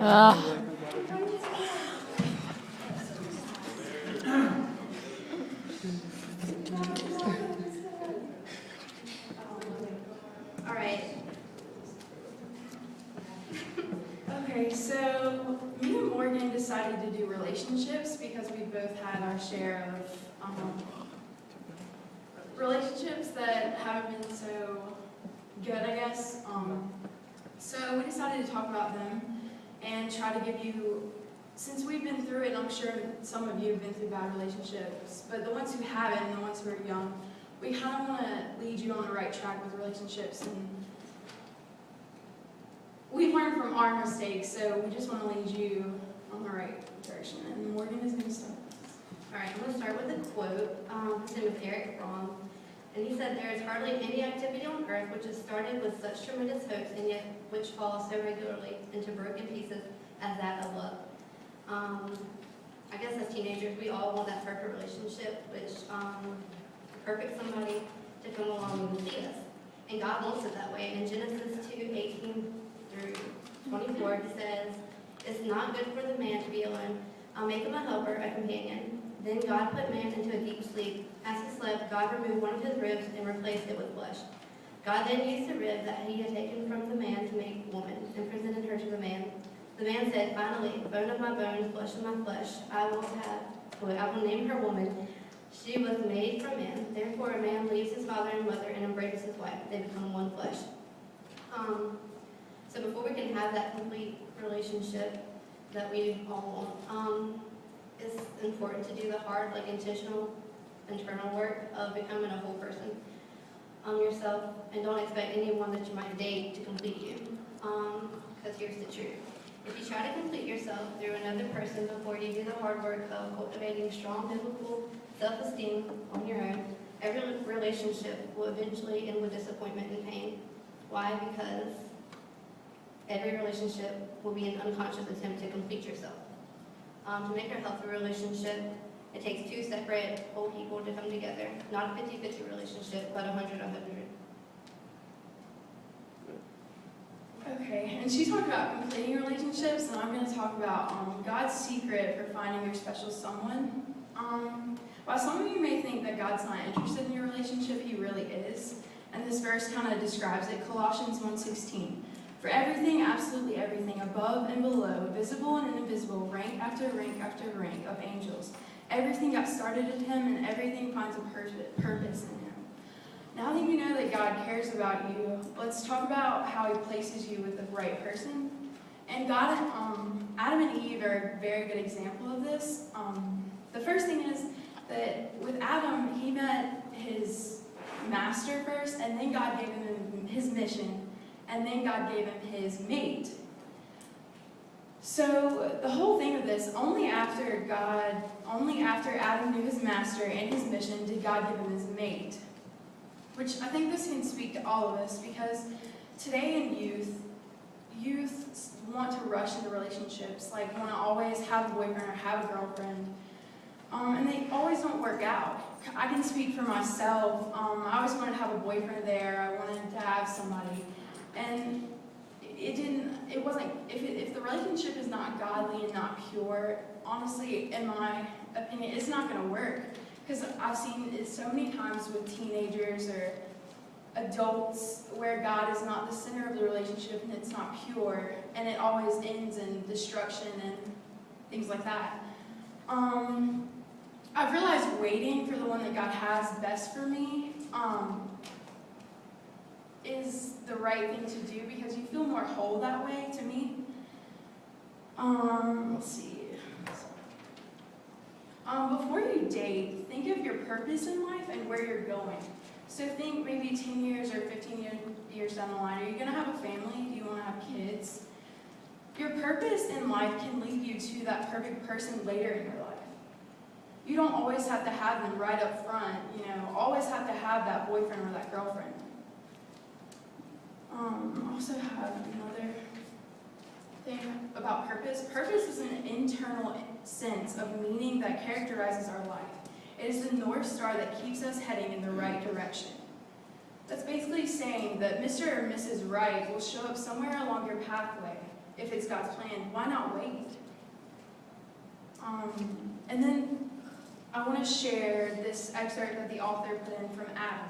All right. Okay, so me and Morgan decided to do relationships because we both had our share of relationships that haven't been so good, I guess. So we decided to talk about them and try to give you, since we've been through it, and I'm sure some of you have been through bad relationships, but the ones who haven't and the ones who are young, we kind of want to lead you on the right track with relationships. And we've learned from our mistakes, so we just want to lead you on the right direction. And Morgan is going to start. All right, I'm going to start with a quote. His name is Eric Fromm. And he said, "There is hardly any activity on earth which is started with such tremendous hopes and yet which falls so regularly into broken pieces as that of love." I guess as teenagers, we all want that perfect relationship, which perfect somebody to come along and see us. And God wants it that way. In Genesis 2:18 through 24, he says, "It's not good for the man to be alone. I'll make him a helper, a companion." Then God put man into a deep sleep. As he slept, God removed one of his ribs and replaced it with flesh. God then used the rib that he had taken from the man to make woman and presented her to the man. The man said, "Finally, bone of my bones, flesh of my flesh, I will name her woman. She was made from man. Therefore a man leaves his father and mother and embraces his wife. They become one flesh." So before we can have that complete relationship that we all want, it's important to do the hard, intentional, internal work of becoming a whole person yourself, and don't expect anyone that you might date to complete you. Because here's the truth. If you try to complete yourself through another person before you do the hard work of cultivating strong biblical self-esteem on your own, every relationship will eventually end with disappointment and pain. Why? Because every relationship will be an unconscious attempt to complete yourself. To make a healthy relationship, it takes two separate whole people to come together. Not a 50-50 relationship, but 100-100. Okay, and she talked about completing relationships, and I'm going to talk about God's secret for finding your special someone. While some of you may think that God's not interested in your relationship, He really is. And this verse kind of describes it, Colossians 1:16. "For everything, absolutely everything, above and below, visible and invisible, rank after rank of angels, everything got started in Him, and everything finds a purpose in Him." Now that you know that God cares about you, let's talk about how He places you with the right person. And God, Adam and Eve are a very good example of this. The first thing is that with Adam, he met his master first, and then God gave him his mission, and then God gave him his mate. So the whole thing of this, only after Adam knew his master and his mission did God give him his mate. Which I think this can speak to all of us, because today in youth want to rush into relationships, want to always have a boyfriend or have a girlfriend, and they always don't work out. I can speak for myself. I always wanted to have a boyfriend there. I wanted to have somebody, and it wasn't. If the relationship is not godly and not pure, honestly, in my opinion, it's not going to work. Because I've seen it so many times with teenagers or adults where God is not the center of the relationship and it's not pure, and it always ends in destruction and things like that. I've realized waiting for the one that God has best for me is the right thing to do, because you feel more whole that way, to me. Let's see. Before you date, think of your purpose in life and where you're going. So think maybe 10 years or 15 years down the line. Are you going to have a family? Do you want to have kids? Your purpose in life can lead you to that perfect person later in your life. You don't always have to have them right up front, always have to have that boyfriend or that girlfriend. I also have another thing about purpose. Purpose is an internal sense of meaning that characterizes our life. It is the North Star that keeps us heading in the right direction. That's basically saying that Mr. or Mrs. Right will show up somewhere along your pathway, if it's God's plan, why not wait? And then I want to share this excerpt that the author put in from Adam.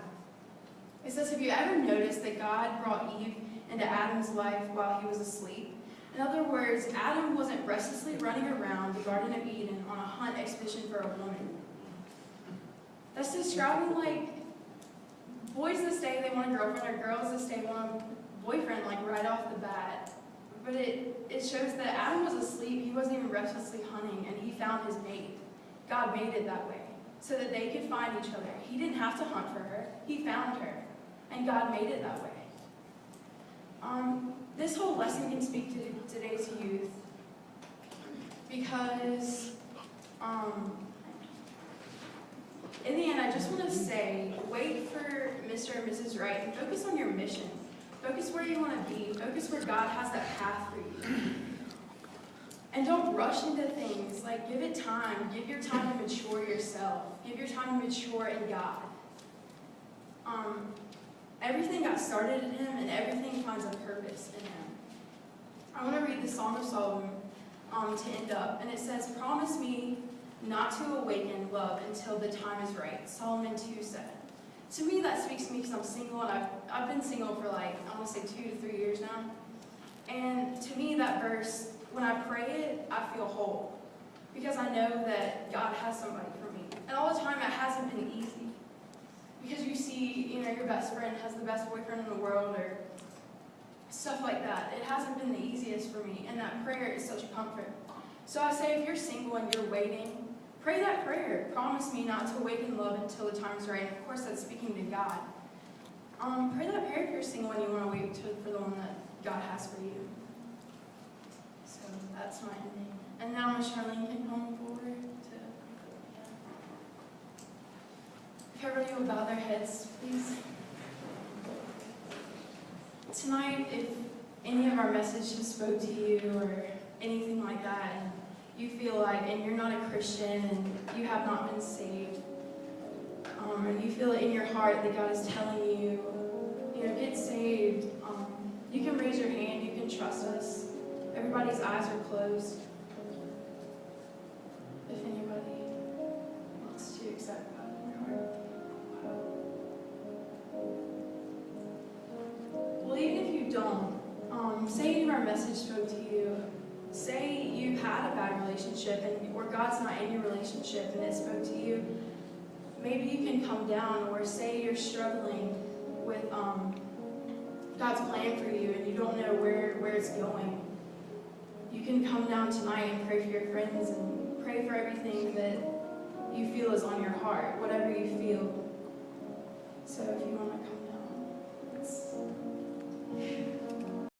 It says, have you ever noticed that God brought Eve into Adam's life while he was asleep? In other words, Adam wasn't restlessly running around the Garden of Eden on a hunt expedition for a woman. That's describing like boys this day, they want a girlfriend, or girls this day want a boyfriend, like right off the bat. But it shows that Adam was asleep, he wasn't even restlessly hunting, and he found his mate. God made it that way, so that they could find each other. He didn't have to hunt for her, he found her, and God made it that way. This whole lesson can speak to today's youth, because in the end, I just want to say, wait for Mr. and Mrs. Right and focus on your mission. Focus where you want to be. Focus where God has that path for you. And don't rush into things. Like, give it time. Give your time to mature yourself. Give your time to mature in God. Everything got started in Him, and everything finds a purpose in Him. I want to read the Song of Solomon to end up. And it says, promise me not to awaken love until the time is right. Solomon 2:7. To me, that speaks to me because I'm single, and I've been single for like, I want to say 2 to 3 years now. And to me, that verse, when I pray it, I feel whole. Because I know that God has somebody for me. And all the time, it hasn't been easy. Because you see, your best friend has the best boyfriend in the world, or stuff like that. It hasn't been the easiest for me, and that prayer is such a comfort. So I say, if you're single and you're waiting, pray that prayer. Promise me not to awaken love until the time's right. And of course, that's speaking to God. Pray that prayer if you're single and you want to wait for the one that God has for you. So that's my ending. And now Ms. Charlene can come forward to... If everybody would bow their heads, please. Tonight, if any of our messages spoke to you or anything like that, and you feel like, and you're not a Christian, and you have not been saved, and you feel it in your heart that God is telling you, get saved, you can raise your hand, you can trust us. Everybody's eyes are closed. If anybody wants to accept God in their heart. Well, even if you don't, say any of our message spoke to you. Say you've had a bad relationship, or God's not in your relationship and it spoke to you. Maybe you can come down, or say you're struggling with God's plan for you and you don't know where it's going. You can come down tonight and pray for your friends and pray for everything that you feel is on your heart, whatever you feel. So if you want to come down, let's...